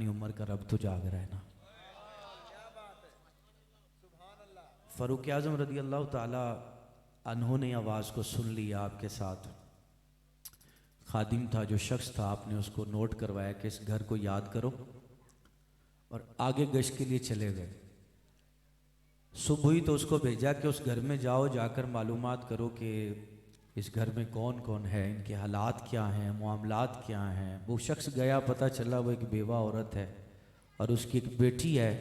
उम्र का रब तो जाग रहा है ना। फ़ारूक आज़म रदी अल्लाह ताला अन्हों ने आवाज़ को सुन लिया। आपके साथ खादिम था, जो शख्स था, आपने उसको नोट करवाया कि इस घर को याद करो, और आगे गश्त के लिए चले गए। सुबह हुई तो उसको भेजा कि उस घर में जाओ, जाकर मालूमात करो कि इस घर में कौन कौन है, इनके हालात क्या हैं, मामलात क्या हैं। वो शख्स गया, पता चला वो एक बेवा औरत है और उसकी एक बेटी है,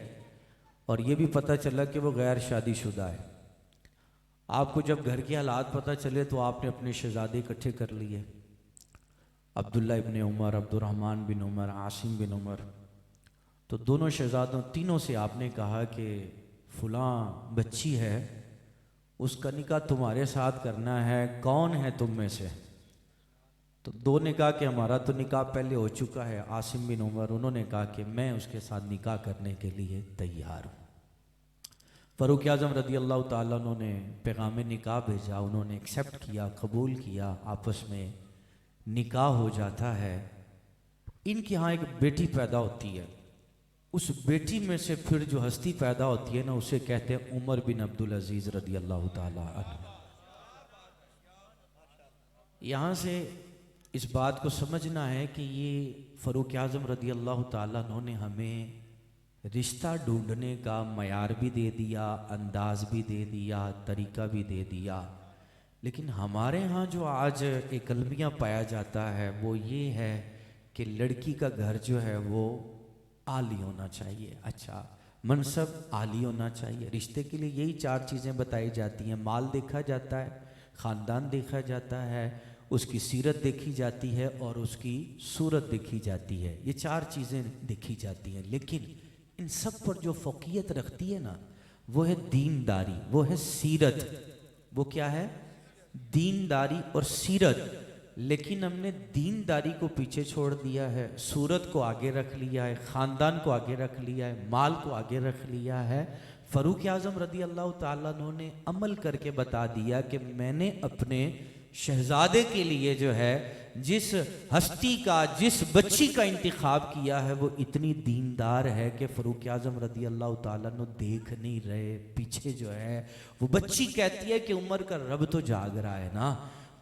और ये भी पता चला कि वो गैर शादीशुदा है। आपको जब घर के हालात पता चले तो आपने अपने शहजादे इकट्ठे कर लिए, अब्दुल्ला इब्न उमर, अब्दुर्रहमान बिन उमर, आसिम बिन उमर। तो दोनों शहजादों तीनों से आपने कहा कि फलां बच्ची है, उसका निकाह तुम्हारे साथ करना है, कौन है तुम में से? तो दो ने कहा कि हमारा तो निकाह पहले हो चुका है, आसिम बिन उमर। उन्होंने कहा कि मैं उसके साथ निकाह करने के लिए तैयार हूँ। फ़ारूक आज़म रदी अल्लाह ताला उन्होंने पैगाम निकाह भेजा, उन्होंने एक्सेप्ट किया, कबूल किया, आपस में निकाह हो जाता है। इनके यहाँ एक बेटी पैदा होती है, उस बेटी में से फिर जो हस्ती पैदा होती है ना, उसे कहते हैं उमर बिन अब्दुल अजीज़ रदी अल्लाह ताला अन्हु। यहाँ से इस बात को समझना है कि ये फ़ारूक आज़म रदी अल्लाह ताला अन्हु ने हमें रिश्ता ढूंढने का मयार भी दे दिया, अंदाज भी दे दिया, तरीका भी दे दिया। लेकिन हमारे यहाँ जो आज एक अलमिया पाया जाता है वो ये है कि लड़की का घर जो है वो आली होना चाहिए, अच्छा मनसब आली होना चाहिए। रिश्ते के लिए यही चार चीज़ें बताई जाती हैं। माल देखा जाता है, ख़ानदान देखा जाता है, उसकी सीरत देखी जाती है और उसकी सूरत देखी जाती है। ये चार चीज़ें देखी जाती हैं। लेकिन इन सब पर जो फ़ौक़ियत रखती है ना, वो है दीनदारी, वो है सीरत। वो क्या है? दीनदारी और सीरत। लेकिन हमने दीनदारी को पीछे छोड़ दिया है, सूरत को आगे रख लिया है, ख़ानदान को आगे रख लिया है, माल को आगे रख लिया है। फ़ारूक आज़म रदी अल्लाह ताला अन्हु ने अमल करके बता दिया कि मैंने अपने शहजादे के लिए जो है जिस हस्ती का, जिस बच्ची का इंतिखाब किया है, वो इतनी दीनदार है कि फ़ारूक आज़म रदी अल्लाह ताला अन्हु देख नहीं रहे, पीछे जो है वो बच्ची कहती है कि उमर का रब तो जाग रहा है ना।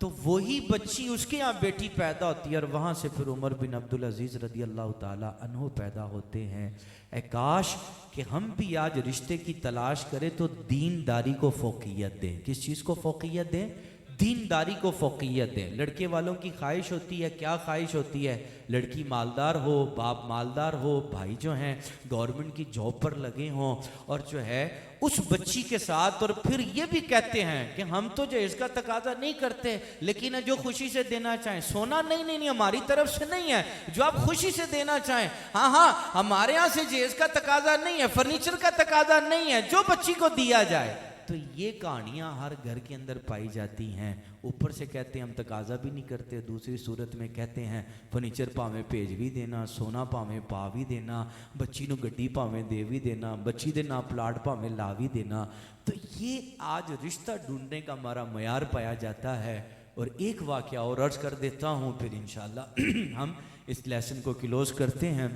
तो वही बच्ची उसके यहाँ बेटी पैदा होती है और वहाँ से फिर उमर बिन अब्दुल अजीज़ रदी अल्लाह ताला अन्हु पैदा होते हैं। ए काश कि हम भी आज रिश्ते की तलाश करें तो दीनदारी को फ़ौक़ियत दें। किस चीज़ को फ़ौक़ियत दें? दीनदारी को फ़ौक़ियत दें। लड़के वालों की ख्वाहिश होती है, क्या ख्वाहिश होती है? लड़की मालदार हो, बाप मालदार हो, भाई जो हैं गवर्नमेंट की जॉब पर लगे हों, और जो है उस बच्ची के साथ। और फिर ये भी कहते हैं कि हम तो जहेज का तकाजा नहीं करते, लेकिन जो खुशी से देना चाहें। सोना नहीं नहीं नहीं, हमारी तरफ से नहीं है, जो आप खुशी से देना चाहें। हाँ हाँ, हमारे यहाँ से जहेज का तकाजा नहीं है, फर्नीचर का तकाजा नहीं है, जो बच्ची को दिया जाए। तो ये कहानियाँ हर घर के अंदर पाई जाती हैं। ऊपर से कहते हैं हम तकाजा भी नहीं करते, दूसरी सूरत में कहते हैं फर्नीचर भावें भेज भी देना, सोना भावें पा भी देना, बच्ची नूं गड्डी भावें दे भी देना, बच्ची दे नाम प्लाट भावें ला भी देना। तो ये आज रिश्ता ढूंढने का हमारा मयार पाया जाता है। और एक वाक़या और अर्ज कर देता हूँ, फिर इंशाअल्लाह हम इस लेसन को क्लोज करते हैं।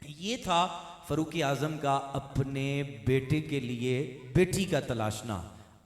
ये था फ़ारूक आज़म का अपने बेटे के लिए बेटी का तलाशना।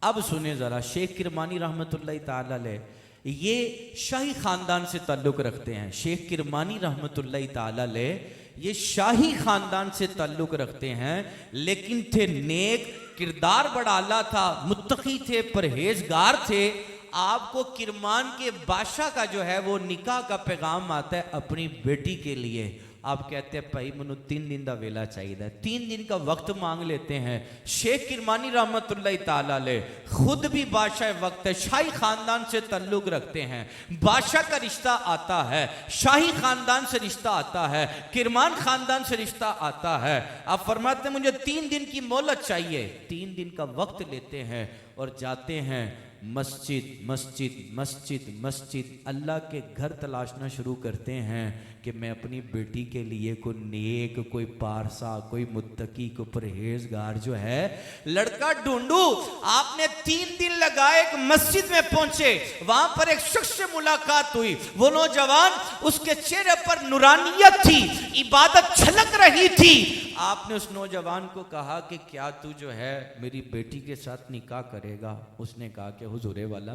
अब सुने ज़रा, शेख किरमानी रहमतुल्लाह ताला अलैह ये शाही ख़ानदान से ताल्लुक़ रखते हैं। शेख किरमानी रहमतुल्लाह ताला अलैह ये शाही ख़ानदान से ताल्लुक़ रखते हैं, लेकिन थे नेक, किरदार बड़ा आला था, मुत्तक़ी थे, परहेज़गार थे। आपको किरमान के बादशाह का जो है वो निकाह का पैगाम आता है अपनी बेटी के लिए। आप कहते हैं भाई मनु 3 दिन का वेला चाहिए, 3 दिन का वक्त मांग लेते हैं। शेख किरमानी रहमतुल्लाह ताला अलैह खुद भी बादशाह वक्त है, शाही खानदान से ताल्लुक़ रखते हैं। बादशाह का रिश्ता आता है, शाही खानदान से रिश्ता आता है, किरमान खानदान से रिश्ता आता है। आप फरमाते हैं मुझे 3 दिन की मोहलत चाहिए। 3 दिन का वक्त लेते हैं और जाते हैं मस्जिद मस्जिद मस्जिद मस्जिद, अल्लाह के घर तलाशना शुरू करते हैं कि मैं अपनी बेटी के लिए कोई नेक, कोई पारसा, कोई मुत्तकी, कोई परहेजगार जो है लड़का ढूंढूं। आपने 3 दिन लगाए, एक मस्जिद में पहुंचे, वहां पर एक शख्स से मुलाकात हुई। वो नौजवान, उसके चेहरे पर नूरानियत थी, इबादत छलक रही थी। आपने उस नौजवान को कहा कि क्या तू जो है मेरी बेटी के साथ निकाह करेगा? उसने कहा कि हुजूरे वाला,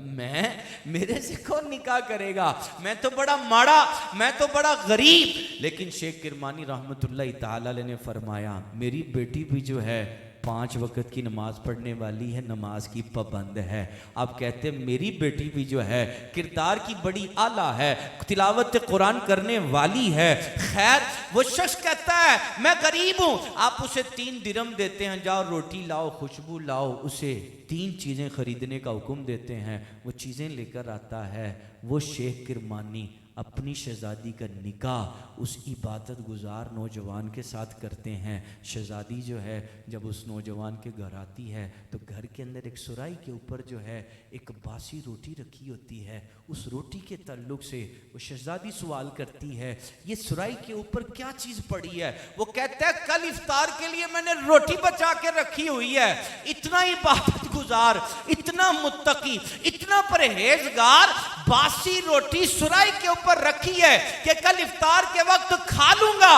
मेरे से कौन निकाह करेगा? मैं तो बड़ा माड़ा, मैं तो बड़ा गरीब। लेकिन शेख किरमानी रहमतुल्लाह ताला अलैह ने फरमाया, मेरी बेटी भी जो है 5 वक्त की नमाज पढ़ने वाली है, नमाज की पाबंद है। आप कहते हैं मेरी बेटी भी जो है किरदार की बड़ी आला है, तिलावत कुरान करने वाली है। खैर, वो शख्स कहता है मैं गरीब हूं। आप उसे 3 दिरहम देते हैं, जाओ रोटी लाओ, खुशबू लाओ। उसे 3 चीज़ें खरीदने का हुक्म देते हैं, वो चीज़ें लेकर आता है। वो शेख किरमानी अपनी शहजादी का निकाह उस इबादत गुजार नौजवान के साथ करते हैं। शहजादी जो है जब उस नौजवान के घर आती है तो घर के अंदर एक सुराही के ऊपर जो है एक बासी रोटी रखी होती है। उस रोटी के ताल्लुक से वो शहजादी सवाल करती है, ये सुराही के ऊपर क्या चीज़ पड़ी है? वो कहता है कल इफ्तार के लिए मैंने रोटी बचा के रखी हुई है। इतना इबादत गुजार, इतना मुत्तकी, इतना परहेजगार, बासी रोटी सुराही के ऊपर रखी है कि कल इफ्तार के वक्त खा लूंगा।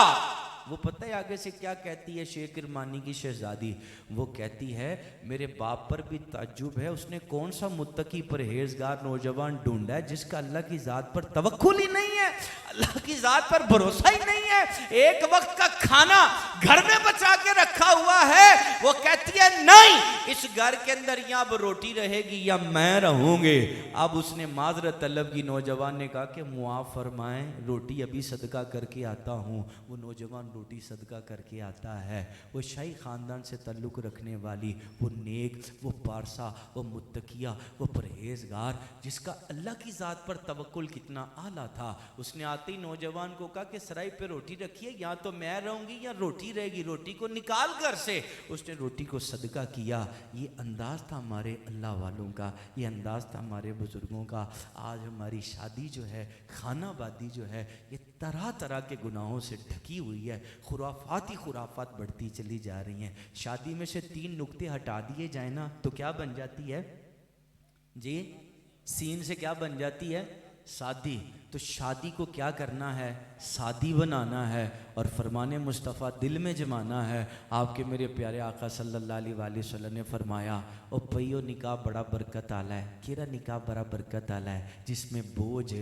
वो पता है आगे से क्या कहती है शेख किरमानी की शहजादी? वो कहती है मेरे बाप पर भी ताज्जुब है, उसने कौन सा मुत्तकी परहेजगार नौजवान ढूंढा है जिसका अल्लाह की ज़ात पर तवक्कुल ही नहीं है, अल्लाह की ज़ात पर भरोसा ही नहीं है। एक वक्त का खाना घर में बचा के रखा हुआ है। वो कहती है नहीं, इस घर के अंदर या अब रोटी रहेगी या मैं रहूंगी। अब उसने माजरत तलब की। नौजवान ने कहा कि मुआफ़ फरमाएं, रोटी अभी सदका करके आता हूँ। वो नौजवान रोटी सदका करके आता है। वो शाही ख़ानदान से ताल्लुक़ रखने वाली, वो नेक, वो पारसा, वो मुत्तकिया, वो परहेजगार, जिसका अल्लाह की ज़ात पर तवक्कुल कितना आला था। उसने आते ही नौजवान को कहा कि सराय पे रोटी रखिए, या तो मैं रहूँगी या रोटी रहेगी, रोटी को निकाल घर से। उसने रोटी को सदका किया। ये अंदाज़ था हमारे अल्लाह वालों का, ये अंदाज़ था हमारे बुज़ुर्गों का। आज हमारी शादी जो है, खानाबादी जो है, ये तरह तरह के गुनाहों से ढकी हुई है। खुराफात ही खुराफात बढ़ती चली जा रही हैं। शादी में से 3 नुक्ते हटा दिए जाए ना तो क्या बन जाती है जी? सीन से क्या बन जाती है? शादी। तो शादी को क्या करना है? शादी बनाना है और फरमाने मुस्तफ़ा दिल में जमाना है। आपके मेरे प्यारे आका सल्लल्लाहु अलैहि वसल्लम ने फरमाया, ओ पइयो निकाह बड़ा बरकत आला है। केरा निकाह बड़ा बरकत आला है जिसमें बोझ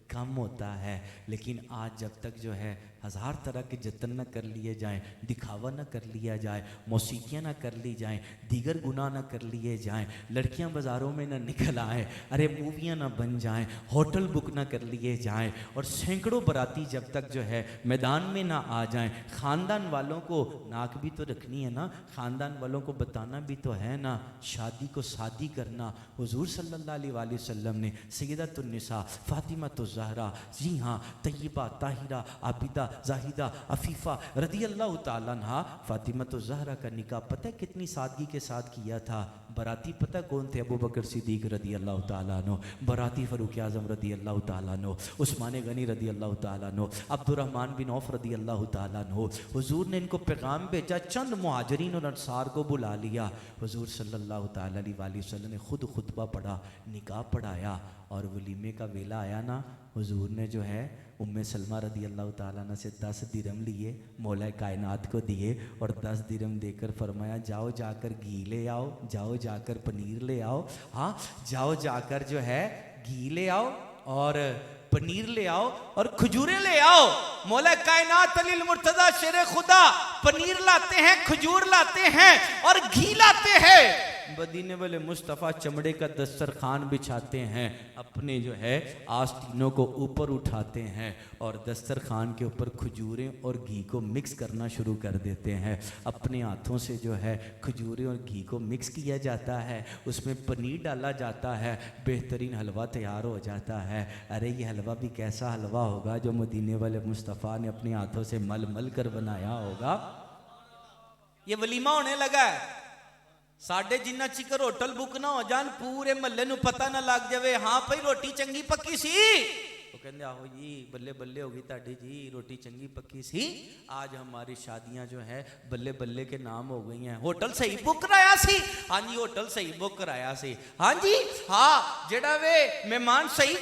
कम होता है। लेकिन आज जब तक जो है 1000 तरह के जतन न कर लिए जाएं, दिखावा न कर लिया जाए, मौसीकियाँ न कर ली जाएं, दीगर गुनाह न कर लिए जाएं, लड़कियां बाज़ारों में न निकल आएँ, अरे मूवियाँ न बन जाएं, होटल बुक न कर लिए जाएं, और सैकड़ों बराती जब तक जो है मैदान में ना आ जाएं। ख़ानदान वालों को नाक भी तो रखनी है ना, ख़ानदान वालों को बताना भी तो है ना। शादी को शादी करना हुजूर सल्लल्लाहु अलैहि वसल्लम ने सय्यदतुन्निसा फ़ातिमातुज़ ज़हरा, जी हाँ, तय्यबा, ताहिरा, आबिदा, जाहिदा, अफीफ़ा रदी अल्लाह ताला अन्हा, फ़ातिमातुज़ ज़हरा का निकाह पता है कितनी सादगी के साथ किया था? बराती पता कौन थे? अबू बकर सिद्दीक़ रदी अल्लाह ताला अन्हु, बराती फ़ारूक़ आज़म रदी अल्लाह ताला अन्हु, उस्मान गनी रदी अल्लाह ताला अन्हु, अब्दुर्रहमान बिन औफ़ रदी अल्लाह ताला अन्हु। हुजूर ने इनको पैगाम भेजा, चंद मुहाजिरीन और अंसार को बुला लिया। हुजूर सल्लल्लाहु ताला अलैहि वसल्लम ने खुद खुतबा पढ़ा, निकाह पढ़ाया, और वलीमे का वेला आया ना, हुजूर ने जो है उम्मे सलमा रदी अल्लाह ताला अन्हा से 10 दिरहम लिए, मौला कायनात को दिए, और 10 दिरहम देकर फरमाया जाओ जाकर घी ले आओ, जाओ जाकर पनीर ले आओ, हाँ जाओ जाकर जो है घी ले आओ और पनीर ले आओ और खजूरें ले आओ। मौला कायनात अलील मुर्तज़ा शेर खुदा पनीर लाते हैं, खजूर लाते हैं और घी लाते हैं। मदीने वाले मुस्तफ़ा चमड़े का दस्तरखान बिछाते हैं, अपने जो है आस्तीनों को ऊपर उठाते हैं और दस्तरखान के ऊपर खजूरें और घी को मिक्स करना शुरू कर देते हैं। अपने हाथों से जो है खजूरें और घी को मिक्स किया जाता है, उसमें पनीर डाला जाता है, बेहतरीन हलवा तैयार हो जाता है। अरे ये हलवा भी कैसा हलवा होगा जो मदीने वाले मुस्तफ़ा ने अपने हाथों से मल मल कर बनाया होगा। ये वलीमा होने लगा है। साढ़े जिन्ना चिकर होटल बुक ना हो जान, पूरे महल्ले नूं पता ना लग जाए, हाँ भाई रोटी चंगी पक्की सी, वो कहते आहो जी बल्ले बल्ले होगी ताड़ी जी, रोटी चंगी पक्की सी, आज हमारी शादियां जो है बल्ले बल्ले के नाम हो गई हैं। होटल सही बुक कराया सी, हाँ जी होटल सही बुक कराया सी, हाँ जी हाँ जेड़ा वे मेहमान सही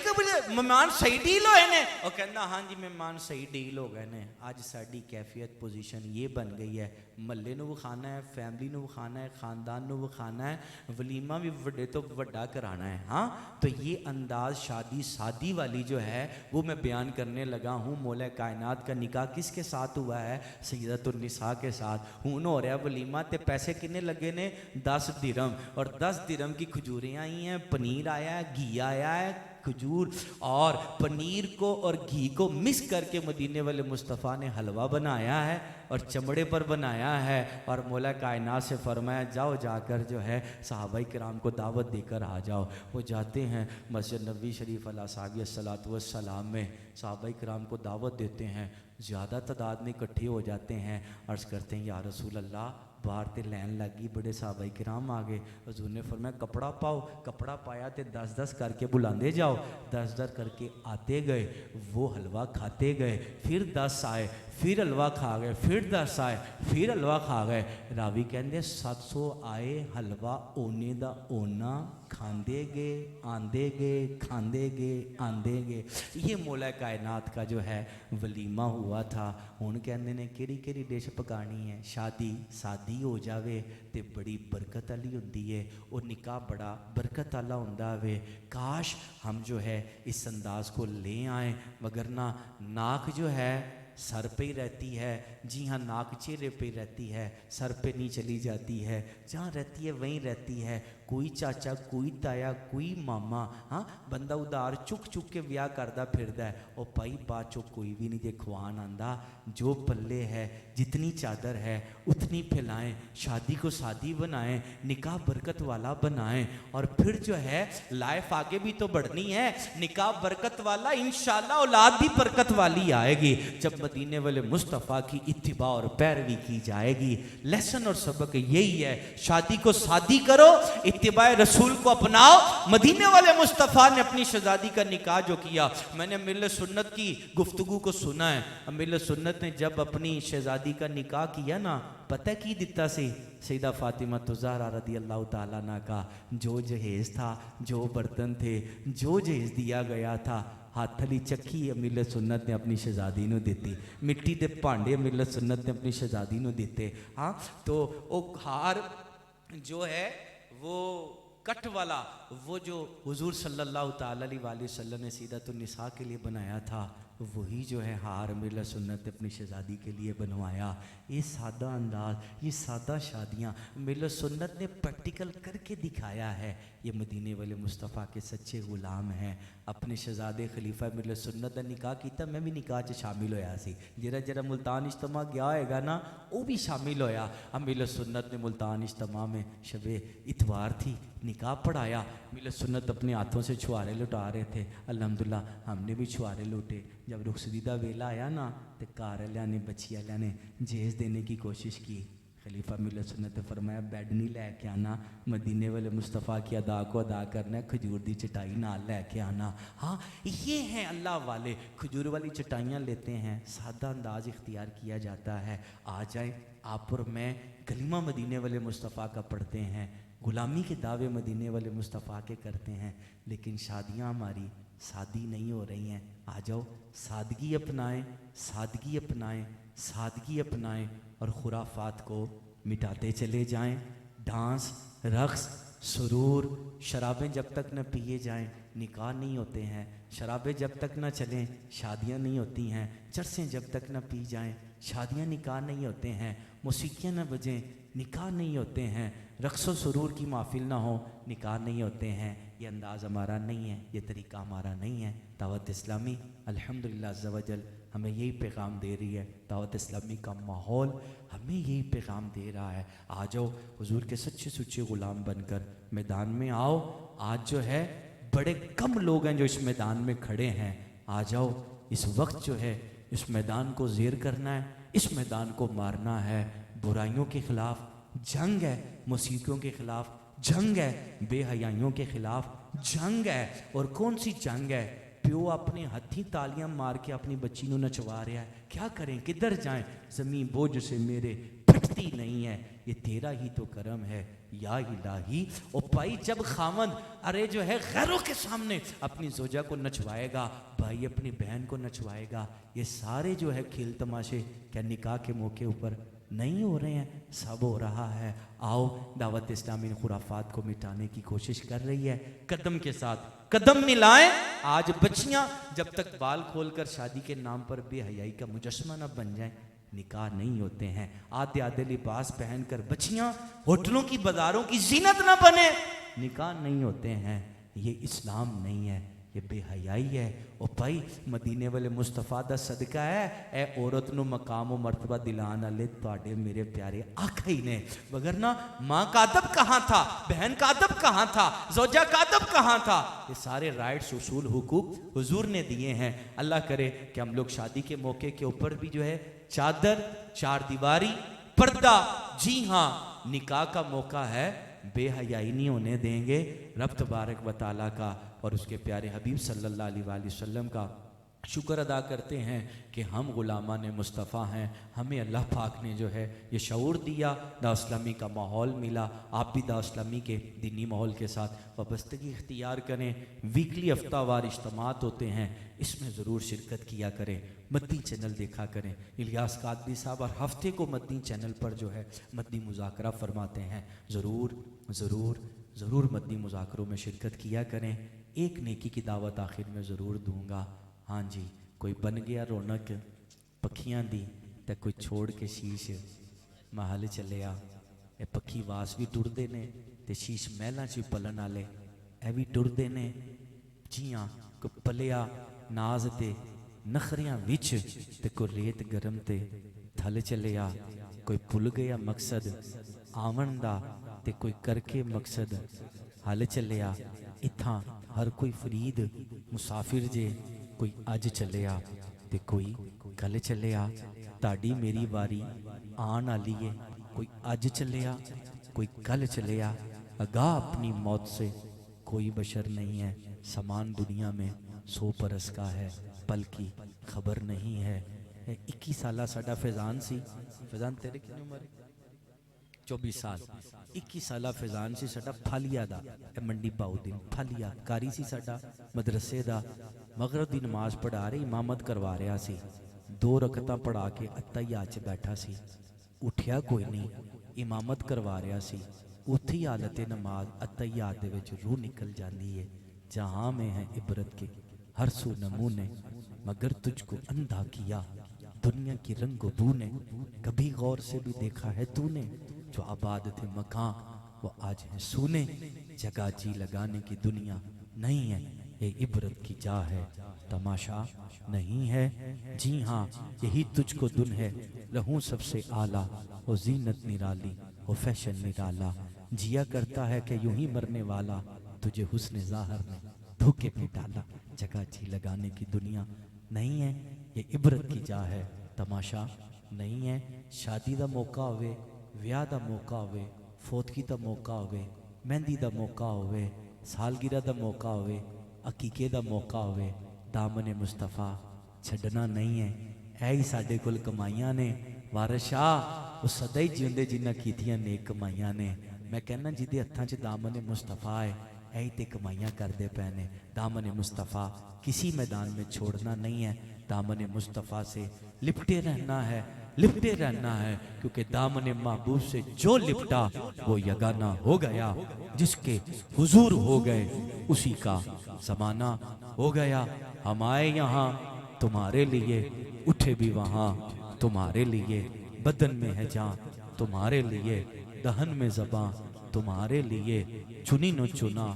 मेहमान सही डील होए ने, वो कहता हाँ जी मेहमान सही डील हो गए ने। आज साड़ी कैफियत पोजीशन ये बन गई है, महल्ले नूं विखाना है, फैमिली नूं विखाना है, खानदान नूं विखाना है, वलीमा भी वड्डे तो वड्डा कराना है। हाँ तो ये अंदाज शादी सादी वाली जो है वो मैं बयान करने लगा हूँ। मौला कायनात का निकाह किसके साथ हुआ है? सैयदतुन निसा के साथ। हुन हो रहा वलीमा, ते पैसे कितने लगे ने? 10 दिरहम, और 10 दिरहम की खजूरें आई हैं, पनीर आया है, घी आया है, खजूर और पनीर को और घी को मिक्स करके मदीने वाले मुस्तफ़ा ने हलवा बनाया है और चमड़े पर बनाया है। और मौला कायनात से फरमाया जाओ जाकर जो है सहाबाई किराम को दावत देकर आ जाओ। वो जाते हैं मस्जिद नबी शरीफ अलैहिस्सलातु वस्सलाम में, सहाबाई किराम को दावत देते हैं, ज़्यादा तादाद में इकट्ठे हो जाते हैं। अर्ज़ करते हैं या रसूल अल्लाह बाहर ते लैन लगी, बड़े सहाबाई किराम आ गए। हजूर ने फरमाया कपड़ा पाओ, कपड़ा पाया तो 10-10 करके बुलाते जाओ। 10-10 करके आते गए, वो हलवा खाते गए, फिर 10 आए, फिर हलवा खा गए, फिर 10 आए, फिर हलवा खा गए। रावी कहते 700 आए हलवा ओने दा ओना, खांदे गए आंदे गए, खांदे गए आंदे गए। ये मौला कायनात का जो है वलीमा हुआ था। हुण कहते ने केड़ी केड़ी डिश पकानी है? शादी सादी हो जावे तो बड़ी बरकत वाली होंदी है, और निकाह बड़ा बरकत वाला होंदा वे। काश हम जो है इस अंदाज को ले आएँ, मगर ना नाक जो है सर पे ही रहती है। जी हाँ, नाक चेहरे पे रहती है, सर पे नहीं चली जाती है। जहाँ रहती है वहीं रहती है। कोई चाचा, कोई ताया, कोई मामा, हाँ बंदा उधार चुक चुक के ब्याह करता फिरदा है, और भाई बाद चो कोई भी नहीं जे खुआन आंदा। जो पल्ले है जितनी चादर है उतनी फैलाएं, शादी को शादी बनाएं, निकाह बरकत वाला बनाएं, और फिर जो है लाइफ आगे भी तो बढ़नी है। निकाह बरकत वाला, इंशाल्लाह औलाद भी बरकत वाली आएगी जब मदीने वाले मुस्तफ़ा की इत्तिबा और पैरवी की जाएगी। लेसन और सबक यही है, शादी को शादी करो, इत्तिबाए रसूल को अपनाओ। मदीने वाले मुस्तफ़ा ने अपनी शहजादी का निकाह जो किया, मैंने अमीर सुन्नत की गुफ्तगू को सुना है। अमीर सुन्नत ने जब अपनी शहजादी का निकाह किया ना, पता की दिता सी सैयदा फातिमा ज़हरा रदी अल्लाह ताला अन्हा का जो जहेज़ था, जो बर्तन थे, जो जहेज़ दिया गया था, हाथ वाली चक्की अमीर सुन्नत ने अपनी शहजादी को दी। मिट्टी के भांडे अमीर सुन्नत ने अपनी शहजादी को दिते। हाँ तो वो हार जो है वो कट वाला, वो जो हुजूर सल्लल्लाहु ताला अलैहि वसल्लम ने सीदतुन निसा के लिए बनाया था, वही जो है हार अमीर सुन्नत ने अपनी शहजादी के लिए बनवाया। ये सादा अंदाज, ये सादा शादियाँ अमीर सुन्नत ने प्रैक्टिकल करके दिखाया है। ये मदीने वाले मुस्तफ़ा के सच्चे गुलाम हैं। अपने शहजादे खलीफा अमीर सुन्नत का निकाह किया, मैं भी निकाह च शामिल होया सी। जरा जरा मुल्तान इज्तिमा गया होएगा ना, वो भी शामिल होया। अमीर सुन्नत ने मुल्तान इज्तिमा में शबे इतवार थी, निकाह पढ़ाया। अमीर सुन्नत अपने हाथों से छुआरे लुटा रहे थे। अल्हम्दुलिल्लाह हमने भी छुआरे लूटे। जब रुखसती का वेला आया ना, तो घर वालिया ने बच्ची वालिया ने जेज देने की कोशिश की। खलीफा अमीर सुन्नत ने फरमाया बेड नहीं लैके आना, मदीने वाले मुस्तफ़ा की अदा को अदा करना है, खजूर की चटाई नाल लैके आना। हाँ ये हैं अल्लाह वाले, खजूर वाली चटाइयाँ लेते हैं, सादा अंदाज इख्तियार किया जाता है। आ जाए आप और मैं कलीमा मदीने वाले मुस्तफ़ा का पढ़ते हैं, गुलामी के दावे मदीने वाले मुस्तफ़ा के करते हैं, लेकिन शादियाँ हमारी सादी नहीं हो रही हैं। आ जाओ सादगी अपनाएं, सादगी अपनाएं, सादगी अपनाएं, और खुराफात को मिटाते चले जाएं। डांस, रक्स, सुरूर, शराबें जब तक न पिए जाएं निकाह नहीं होते हैं। शराबें जब तक न चलें शादियां नहीं होती हैं। चरसें जब तक न पी जाएं शादियां निकाह नहीं होते हैं। मौसीकियाँ न बजें निकाह नहीं होते हैं। रक्सो सुरूर की महफिल ना हो निकाह नहीं होते हैं। ये अंदाज़ हमारा नहीं है, ये तरीका हमारा नहीं है। दावत इस्लामी अल्हम्दुलिल्लाह अज़्ज़ा वजल हमें यही पैगाम दे रही है। दावत इस्लामी का माहौल हमें यही पैगाम दे रहा है। आ जाओ हुजूर के सच्चे सुच्चे ग़ुलाम बनकर मैदान में आओ। आज जो है बड़े कम लोग हैं जो इस मैदान में खड़े हैं। आ जाओ, इस वक्त जो है इस मैदान को ज़ेर करना है, इस मैदान को मारना है। बुराइयों के ख़िलाफ़ जंग है, मौसीकियों के ख़िलाफ़ जंग है, बेहयाइयों के ख़िलाफ़ जंग है। और कौन सी जंग है? प्यो अपने हथी तालियां मार के अपनी बच्ची को नचवा रहा है, क्या करें किधर जाएं, ज़मीन बोझ से मेरे फटती नहीं है, ये तेरा ही तो करम है या इलाही। ओ भाई जब खामद अरे जो है गैरों के सामने अपनी जोजा को नचवाएगा, भाई अपनी बहन को नचवाएगा, ये सारे जो है खेल तमाशे क्या निकाह के मौके ऊपर नहीं हो रहे हैं? सब हो रहा है। आओ दावत इस्लामी खुराफात को मिटाने की कोशिश कर रही है, कदम के साथ कदम मिलाएं। आज बच्चियां जब तक बाल खोलकर शादी के नाम पर बेहयाई का मुजस्मा न बन जाएं, निकाह नहीं होते हैं। आधे आधे लिबास पहनकर बच्चियां होटलों की बाजारों की जीनत न बने, निकाह नहीं होते हैं। ये इस्लाम नहीं है, ये बेहयाई है। और भाई मदीने वाले मुस्तफा दा सदका है, ए औरत नू मकाम व मर्तबा दिलाने वाले तुहाडे मेरे प्यारे आका ही ने। वगरना माँ का अदब कहाँ था, बहन का अदब कहाँ था, जोजा का अदब कहाँ था? ये सारे राइट्स उसूल हुकूक हुजूर ने दिए हैं। अल्लाह करे कि हम लोग शादी के मौके के ऊपर भी जो है चादर, चार दीवारी, पर्दा, जी हाँ निकाह का मौका है, बेहयाई नहीं होने देंगे। रब तबारक व तआला का और उसके प्यारे हबीब सल्लल्लाहु अलैहि वसल्लम का शुक्र अदा करते हैं कि हम गुलामान मुस्तफ़ा हैं। हमें अल्लाह पाक ने जो है ये शऊर दिया, दाउस्लामी का माहौल मिला। आप भी दाउस्लामी के दीनी माहौल के साथ वाबस्तगी इख्तियार करें। वीकली हफ्तावार इज्तिमात होते हैं, इसमें ज़रूर शिरकत किया करें। मदनी चैनल देखा करें, इलियास कादरी साहब और हफ्ते को मदनी चैनल पर जो है मदनी मुज़ाकरा फरमाते हैं। ज़रूर ज़रूर ज़रूर मदनी मुज़ाकरों में शिरकत किया करें। एक नेकी की दावत आखिर में ज़रूर दूंगा। हाँ जी, कोई बन गया रौनक पखियां दी ते कोई छोड़ के शीश महल चलिया। ये पखी वास भी टुरदे ने ते शीश महलों च पलन वाले ए भी टुरदे ने। जियां कोई पलिया नाज ते नखरियां विच ते कोई रेत गरम ते थल चलिया। कोई भुल गया मकसद आवन दा ते कोई करके मकसद हल चलिया। इत्थां हर कोई फरीद मुसाफिर जे, कोई अज चलिया ते कोई कल चलिया। ताड़ी मेरी वारी आन आली है, कोई अज चलिया कोई कल चलिया। अगाह अपनी मौत से कोई बशर नहीं है, समान दुनिया में 100 बरस का है, पल की खबर नहीं है। 21 साल साडा फैजान सी। फैजान तेरे कितनी उम्र? 24 साल। 21 साल फैजान सी साडा फालिया दा, मंडी बाउद्दीन फालिया कारी सी साडा मदरसे दा। मगरब दी नमाज पढ़ा रही, इमामत करवा रहा सी। 2 रकतां पढ़ा के अत्तहियात च बैठा सी, उठिया कोई नहीं, इमामत करवा रहा सी। उत्थे ही हालत नमाज अत्तहियात दे विच रूह निकल जाती है। जहाँ में है इबरत के हर सू नमूने, मगर तुझको अंधा किया दुनिया की रंगो बू ने। कभी गौर से भी देखा है तूने, जो आबाद थे मकान वो आज है सूने। जगह जी लगाने की दुनिया नहीं है, ये इबरत की जा है, तमाशा नहीं है। जी हाँ यही तुझको दुन है, रहूं सबसे आला, वो जीनत निराली, वो फैशन निराला। जिया करता है कि यूं ही मरने वाला, तुझे हुस्न ज़ाहर ने धोखे में डाला। जगह जी लगाने की दुनिया नहीं है, ये इबरत की जा है, तमाशा नहीं है। शादी का मौका होवे, विआह का मौका होवे, फौतगी का मौका होवे, मेहंदी का मौका होवे, सालगिरह का मौका होवे, अकीके का मौका होवे, दामन मुस्तफ़ा छड़ना नहीं है। ऐ ही साडे कोल कमाइयां ने वारिस शाह, वो सदा ही जिंदे जिन्ना कीतियां नेक कमाइयां ने। मैं कहना जिदे हत्थां च दामन मुस्तफ़ा है, ऐ ही ते कमाइयां करदे पए ने। दामन मुस्तफ़ा किसी मैदान में छोड़ना नहीं है, दामन मुस्तफ़ा से लिपटे रहना है, लिपटे रहना है। क्योंकि दामन महबूब से जो लिपटा वो यगाना हो गया, जिसके हुजूर हो गए उसी का ज़माना हो गया। हम आए यहाँ तुम्हारे लिए, उठे भी वहाँ तुम्हारे लिए। बदन में है जान तुम्हारे लिए, दहन में ज़बां तुम्हारे लिए। चुनी न चुना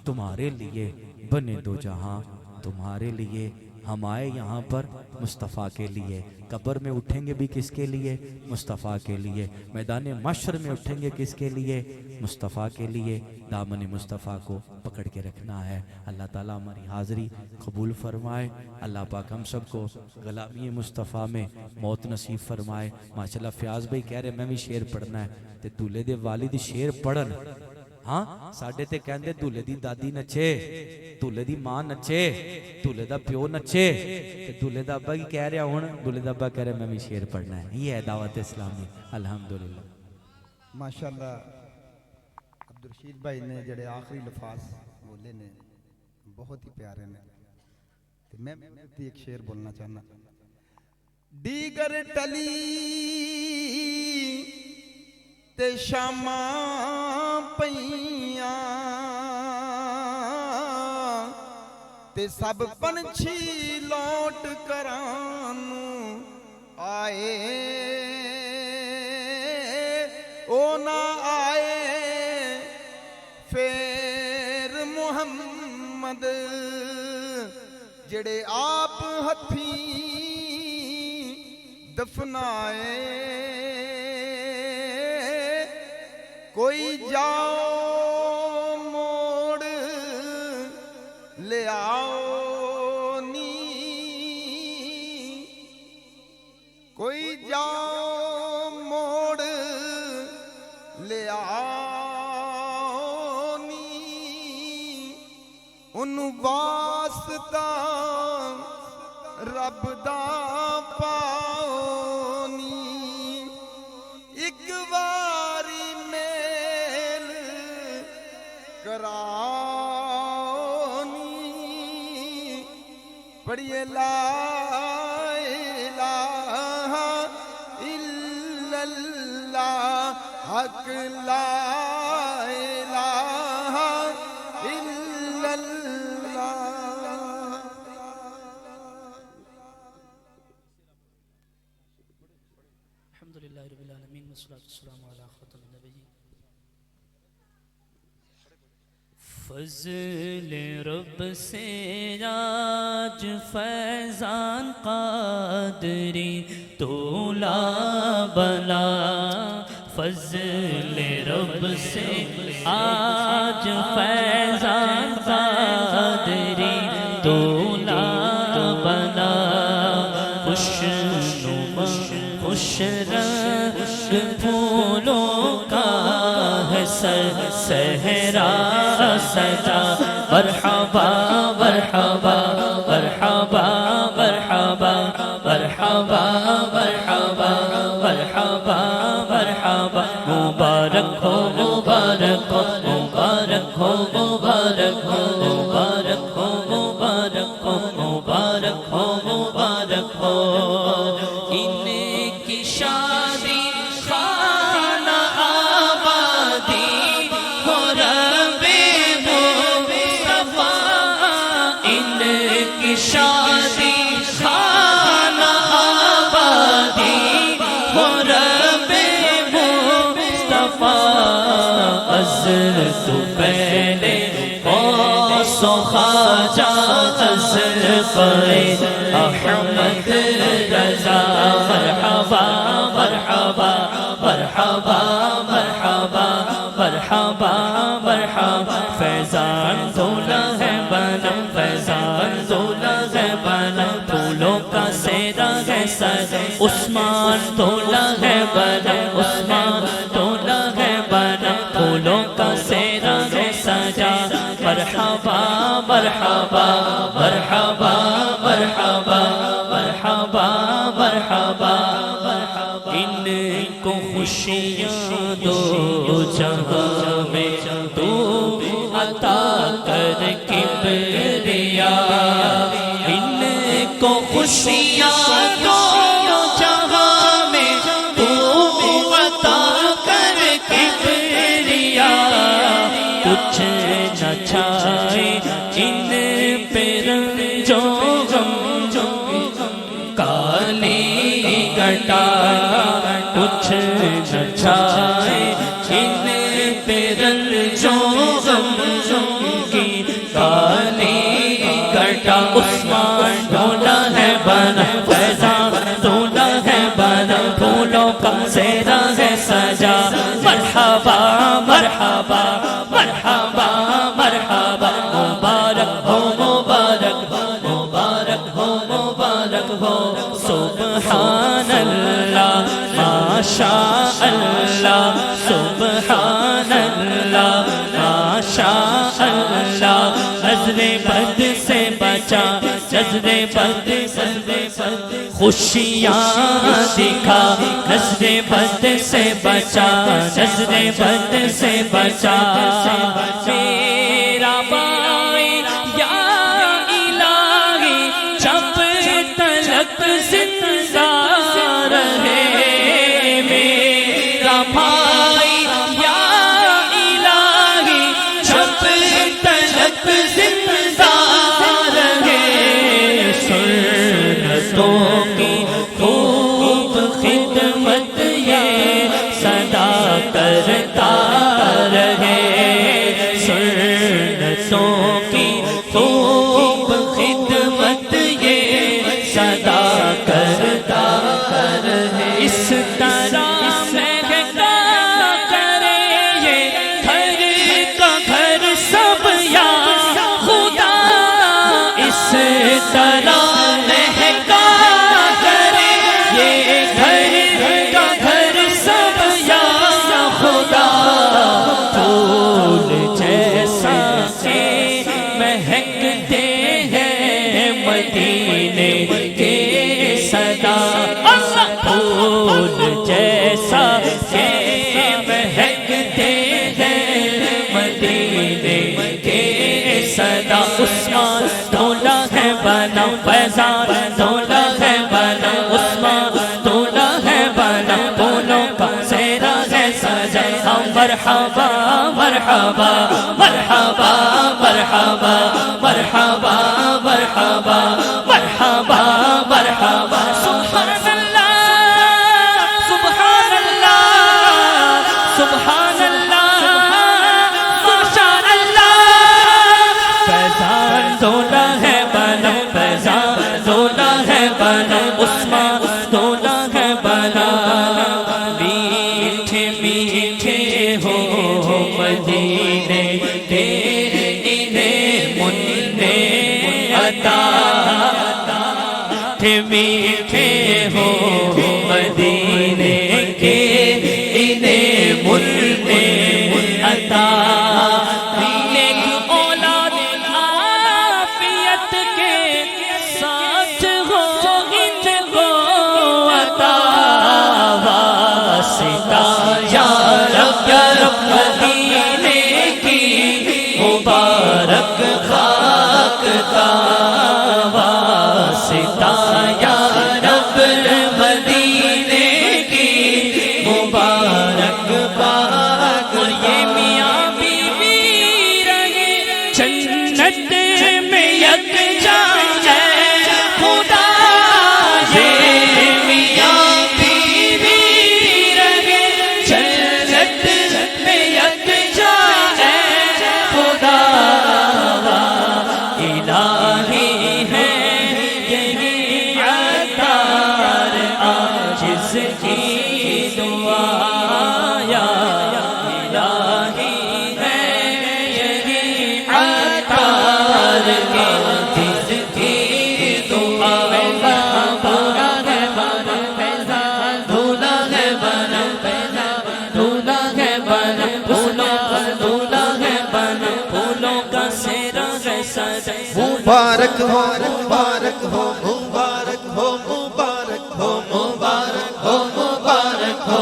तुम्हारे लिए, बने दो जहां तुम्हारे लिए। हम आए यहाँ पर मुस्तफ़ा के लिए, कब्र में उठेंगे भी किसके लिए? मुस्तफ़ा के लिए। मैदान मशर में उठेंगे किसके लिए? मुस्तफ़ा के लिए। दामन मुस्तफ़ा को पकड़ के रखना है। अल्लाह ताला हमारी हाज़री कबूल फरमाए। अल्लाह पाक हम सबको ग़ुलामी मुस्तफ़ा में मौत नसीब फरमाए। माशाल्लाह फ़याज़ भाई कह रहे मैं भी शेर पढ़ना है, तो दूल्हे दे वालिद शेर पढ़न। हाँ साडे ते कहंदे दूल्हे दी दादी नचे, दूल्हे दी मां नचे, दूल्हे दा प्यो नचे, ते दूल्हे दा अब्बा की कह रहा हुण, दूल्हे दा अब्बा कह रहा मैं भी शेर पढ़ना है। ये है दावत इस्लामी। अल्हम्दुलिल्लाह माशाअल्लाह। अब्दुल रशीद भाई ने जड़े आखिरी लफाज बोले ने बहुत ही प्यारे ने, ते मैं एक शेर बोलना चाहना। दीगर टली ते शामा पईया ते सब पंछी लौट करानू आए, ओ ना आए फिर मुहम्मद जड़े आप हथी दफनाए। कोई जाओ मोड़ ले आओ नी, कोई जाओ मोड़ ले आओ नी, उन वास्ता रब दा पाओ नी। एक बारी मेल कराओ नी, पढ़िए ला इलाहा इल्लल्लाह हक ला इलाहा इल्लल्लाह। अल्हम्दुलिल्लाह रब्बिल आलमीन वस्सलातु वस्सलामु अला खातमिन नबिय्यीन। फज़ल रब से आज फैज़ान क़ादरी तोला बला, फज़ल रब से आज फैज़ान क़ादरी तोला बला, खुशनुमा खुश रंग फूलों का है सहरा सजा। मरहबा मरहबा मरहबा मरहबा मरहबा मरहबा मरहबा मरहबा। मुबारक हो मुबारक हो मुबारक हो मुबारक हो मुबारक हो मुबारक हो मुबारक हो मुबारक हो। इनकी शादी खाना आबादी हो रबे मुस्तफा, इनकी शादी खाना आबादी हो रबे मुस्तफा। अज़ल तो पहले सो ख्वाजा अज़ल पे अहमद रज़ा। मरहबा मरहबा मरहबा मरहबा मरहबा मरहबा। फैज़ान दूल्हा है बनम, फैज़ान दूल्हा है बनम, फूलों का सेरा है सज। उस्मान दूल्हा है बनम, उस्मान दूल्हा है बनम, फूलों का सेरा है सजा। मरहबा मरहबा मरहबा मरहबा मरहबा मरहबा। इनको खुशियाँ दो जहाँ में तू अता कर किबरिया, इनको खुशियाँ दो जहाँ में तू अता कर किबरिया। कुछ न छाए इन पे रंजो गम, काली घटा कुछ न छाए इन पे रंजो गम की काली घटा। उस्मान ढोला है बना, फैज़ान ढोला है बना, फूलों का सेरा है सजा। मरहबा मरहबा मरहबा मरहबा। मुबारक हो मुबारक हो मुबारक हो मुबारक हो। सुब्हान अल्लाह माशा अल्लाह, सुब्हान अल्लाह नजरे बद खुशियाँ दिखा, नजरे बद से बचा, नजरे बद से बचा मेरा भाई या इलाही, जब तलक जिंदा रहे मेरा भाई या इलाही, जब तलक जिंदा रहे सुन्नतों की खूब खिदमत ये सदा करता रहे, सुन्नतों की खूब खिदमत ये सदा करता रहे। इस तरह महका करे ये घर का घर सब या खुदा, इस तरह महका करे ये घर का घर सब या खुदा, फूल जैसा के महकते हैं मदीने के सदा, फूल जैसा के महकते हैं मदीने के सदा। उस्मान दूल्हा है बना, फैजान दूल्हा है बना, उस्मान दूल्हा है बना, फूलों का सेहरा है सजा। हम मरहबा मरहबा मरहबा मरहबा मरहबा मरहबा मरहबा मरहबा। सुभान अल्लाह सुभान अल्लाह सुभान अल्लाह माशाअल्लाह। फैजान दूल्हा है बना, फैजान दूल्हा है बना, उस्मान दूल्हा है बना, मीठे मीठे हो मदीने के इन्हें मुन्ने अता, मीठे हो मदीने के इन्हें मुन्ने अता। नेक औलाद आफियत के साथ हो इनको अता, वासिता या रब मदीने की मुबारक खाक का, वासिता या रब मदीने की मुबारक बाग। और ये मियाँ बीवी रहे जन्नत में यकजा है खुदा, ये मियाँ बीवी रहे जन्नत में यकजा है खुदा, इलाही है यही अतार आजिज़ की दुआ, या इलाही है यही अतार आजिज़ की दुआ। दूल्हा है बना, दूल्हा है बना, दूल्हा है बना, फूलों का दूल्हा है बना, फूलों का सेहरा है सजा। मुबारक हो मुबारक हो मुबारक हो मुबारक हो मुबारक हो मुबारक हो,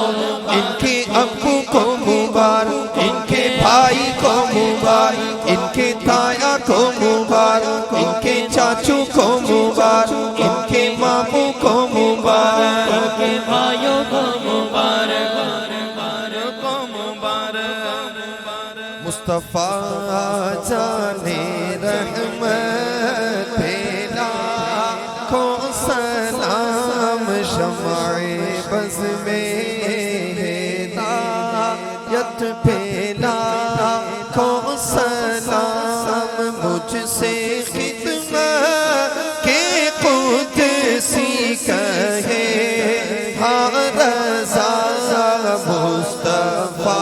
इनके अब्बू को मुबारक, इनके भाई को मुबारक, इनके ताया को मुबारक, इनके चाचू को मुबारक, इनके मामू को मुबारक, इनके भाइयों को मुबारक को मुबारक। मुस्तफा जाने रहमत भेला को सलाम, शमाए बज़ में हिदायत भेला को सलाम, मुझसे खिदमत के कुदसी कहे हाँ रज़ा, मुस्तफा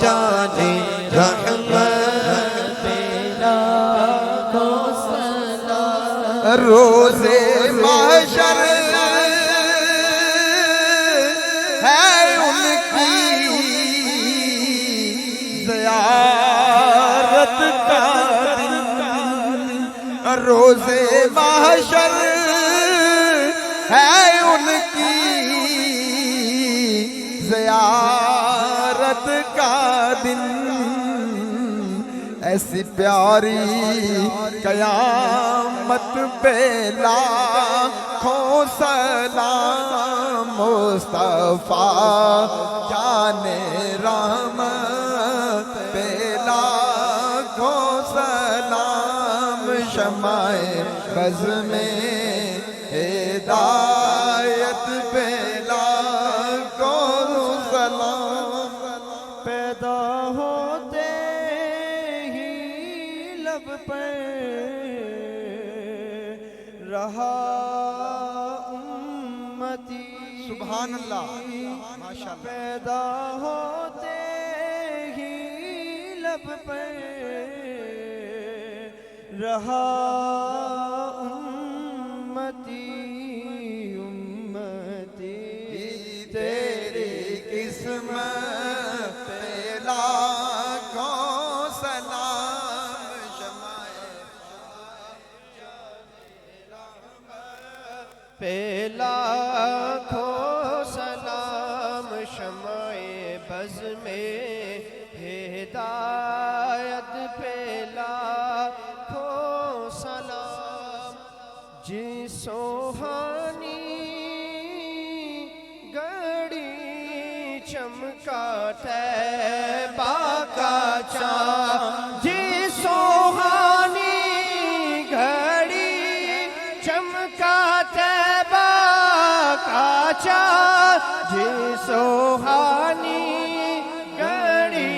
जाने रहमत भेला को सलाम। रोज़े महशर है उनकी ज़ियारत का दिन, रोज़े महशर है उनकी ज़ियारत का दिन। ऐसी प्यारी कयामत पे लाखों सलाम मुस्तफा जाने रहमत पे लाखों सलाम शमाए बज़ में हिदायत पे लाखों सलाम। पैदा होते ही लब पर रहा उम्मती। सुभान अल्लाह माशाअल्लाह। पैदा होते ही लब पर रहा उम्मती उम्मती। तेरी किस्मत पे लाखों सलाम शमाए पे लाखों सलाम शमाए बज़ में हिदायत पे लाखों सलाम। जी सोहानी गड़ी चमका तैबा का चाँद। जी सोहानी घड़ी चमका तैबा का चाँद। जी सोहानी घड़ी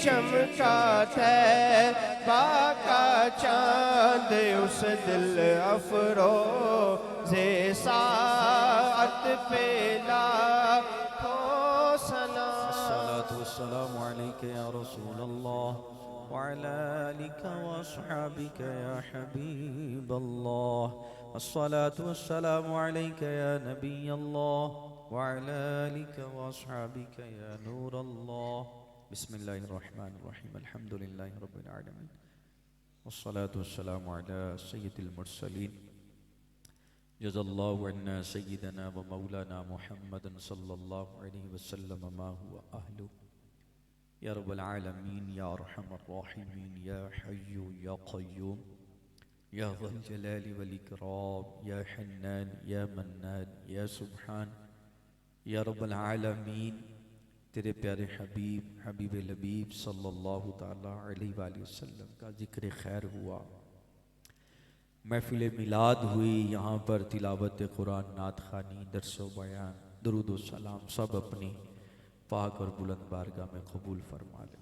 चमका तैबा का चाँद। उस दिल अफरोज़े साअत पे लाखों सलाम। अस्सलातु वस्सलामु अलैका या रसूलल्लाह व अला आलिका व अस्हाबिका या हबीबल्लाह। अस्सलातु वस्सलामु अलैका या नबियल्लाह व अला आलिका व अस्हाबिका या नूरल्लाह। बिस्मिल्लाहिर्रहमानिर्रहीम अल्हम्दुलिल्लाहि रब्बिल आलमीन वस्सलातु वस्सलामु अला सय्यिदिल मुरसलीन जज़ल्लाहु अन्ना सय्यिदना व मौलाना मुहम्मदन सल्लल्लाहु अलैहि वसल्लम मा हुवा अहलु। या रब्बल आलमीन या अरहमर राहिमीन या हय्यु या क़य्यूम या ज़ल जलाली वल इकराम या हन्नान या मन्नान या सुब्हान। या रब्बल आलमीन तेरे प्यारे हबीब हबीब लबीब सल्लल्लाहु ताला अलैहि वसल्लम का ज़िक्र खैर हुआ, महफिल मिलाद हुई, यहाँ पर तिलावत कुरान, नात ख़ानी, दर्स व बयान, दुरूद व सलाम सब अपनी पाक और बुलंद बारगाह में कबूल फरमा ले।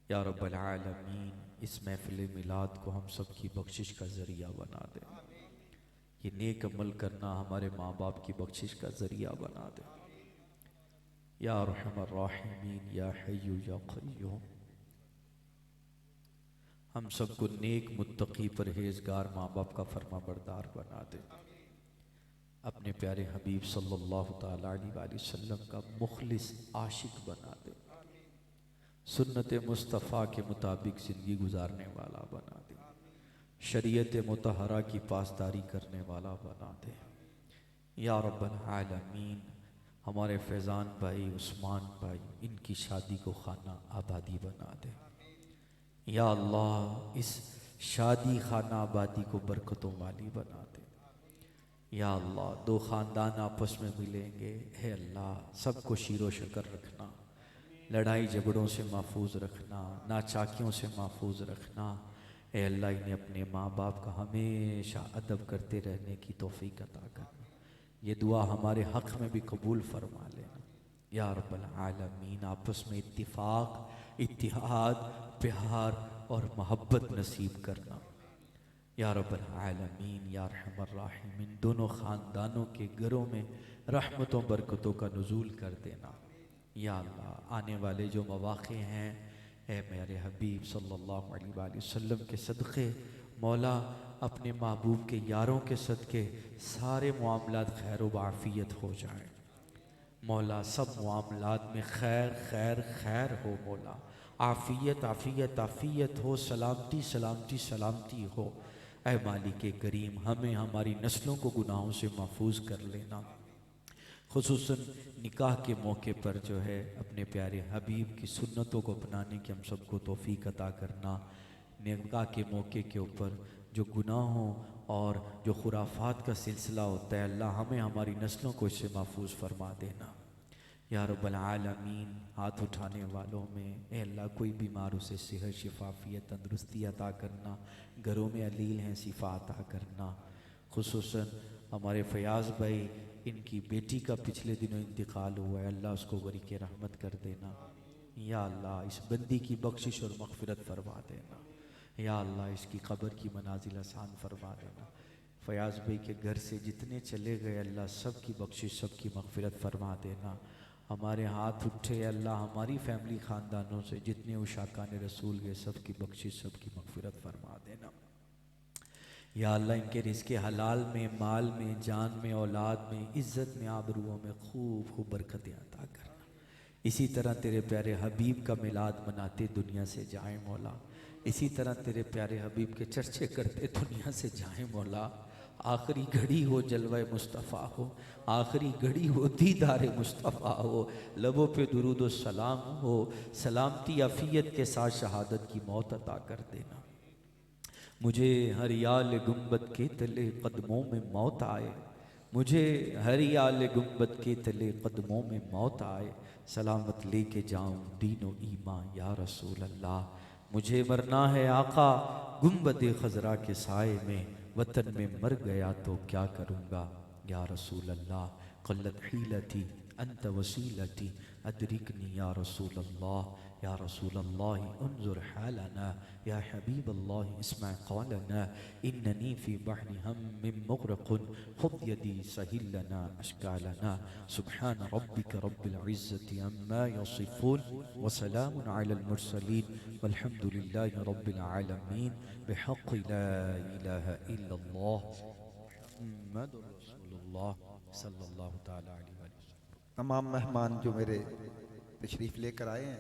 या रब्बल आलमीन इस महफिल मिलाद को हम सब की बख्शिश का ज़रिया बना दे। ये नेक अमल करना हमारे माँ बाप की बख्शिश का ज़रिया बना दे। या अरहमर राहिमीन या हय्यु या क़य्यूम हम सबको नेक मुत्तकी परहेज़गार माँ बाप का फरमा बरदार बना दे। अपने प्यारे हबीब सल्लल्लाहु ताला अलैहि वसल्लम का मुखलिस आशिक बना दे। सुन्नत मुस्तफ़ा के मुताबिक ज़िंदगी गुजारने वाला बना दे। शरीयत मुतहरा की पासदारी करने वाला बना दे। या रब्बल आलमीन हमारे फैज़ान भाई, उस्मान भाई, इनकी शादी को खाना आबादी बना दे। या अल्लाह इस शादी खाना आबादी को बरकतों वाली बना दे। या अल्लाह दो ख़ानदान आपस में मिलेंगे, है अल्लाह सबको शीरो शकर रखना, लड़ाई झगड़ों से महफूज रखना, नाचाकियों से महफूज रखना। ए अल्लाह इन्हें अपने माँ बाप का हमेशा अदब करते रहने की तौफीक अता करना। ये दुआ हमारे हक़ में भी कबूल फरमा लेना। या रब्बल आलमीन आपस में इत्तिफाक, इत्तिहाद, प्यार और मोहब्बत नसीब करना। या रब्बल आलमीन या अरहमर राहिमीन दोनों ख़ानदानों के घरों में रहमतों बरकतों का नुज़ूल कर देना। या अल्लाह आने वाले जो मवाक़े हैं, ए मेरे हबीब सल्लल्लाहु अलैहि वसल्लम के सदक़े मौला अपने महबूब के यारों के सदक़े सारे मामलात खैर व आफ़ियत हो जाएं। मौला सब मामलात में खैर खैर खैर हो। मौला आफ़ियत आफ़ियत आफ़ियत हो, सलामती सलामती सलामती हो। ऐ मालिक करीम, हमें हमारी नस्लों को गुनाहों से महफूज कर लेना। खुसूसन निकाह के मौके पर जो है अपने प्यारे हबीब की सुन्नतों को अपनाने की हम सबको तौफीक अता करना। निकाह के मौके के ऊपर जो गुनाहों और जो खुराफात का सिलसिला होता है, अल्लाह हमें हमारी नस्लों को इससे महफूज फरमा देना या रब्बल आलमीन। हाथ उठाने वालों में ए अल्लाह कोई बीमार उसे सेहत शिफाफियत तंदुरुस्ती अता करना। घरों में अलील हैं शिफा अता करना। खुसूसन हमारे फयाज़ भाई, इनकी बेटी का पिछले दिनों इंतकाल हुआ है, अल्लाह उसको वरी के रहमत कर देना। या अल्लाह इस बंदी की बख्शिश और मग़फ़िरत फरमा देना। या अल्लाह इसकी क़ब्र की मनाजिल आसान फरमा देना। फयाज़ भाई के घर से जितने चले गए अल्लाह सब की बख्शिश, सब की मग़फ़िरत फरमा देना। हमारे हाथ उठे अल्लाह हमारी फ़ैमिली ख़ानदानों से जितने उशाकान रसूल गए सब की बख्शिश, सब की मग़फ़िरत फरमा देना। या अल्लाह इनके रिज़्क़े हलाल में, माल में, जान में, औलाद में, इज़्ज़त में, आबरूओं में खूब खूब बरकतें अता करना। इसी तरह तेरे प्यारे हबीब का मिलाद मनाते दुनिया से जाए मौला। इसी तरह तेरे प्यारे हबीब के चर्चे करते दुनिया से जाए मौला। आखिरी घड़ी हो जलवा मुस्तफ़ा हो, आखिरी घड़ी हो दीदार मुस्तफ़ा हो, लबों पे दुरूद व सलाम हो, सलामती अफ़ियत के साथ शहादत की मौत अता कर देना। मुझे हर याल गुंबद के तले कदमों में मौत आए, मुझे हर याल गुंबद के तले कदमों में मौत आए, सलामत लेके जाऊं दीनो ईमान या रसूल अल्लाह। मुझे मरना है आका गुंबद खजरा के साए में, वतन में मर गया तो क्या करूँगा या रसूल अल्लाह। क़ल्लत हीलती अंत वसीलती अदरिकनी या रसूल अल्लाह। या रसूल अल्लाह उन्जुर हालना या हबीब अल्लाह इस्मा क़ौलना इन्ननी फ़ी बहरी हम्मिम मुग़रक़ुन ख़ुज़ यदी सहिल लना अश्कालना। सुब्हान रब्बिक रब्बिल इज़्ज़ति अम्मा यसिफ़ून व सलामुन अलल मुरसलीन वल्हम्दुलिल्लाहि रब्बिल आलमीन। बिहक़्क़ि ला इलाहा इल्लल्लाह मुहम्मदुर रसूलुल्लाह सल्लल्लाहु तआला अलैहि वसल्लम। तमाम मेहमान जो मेरे तशरीफ़ लेकर आए हैं,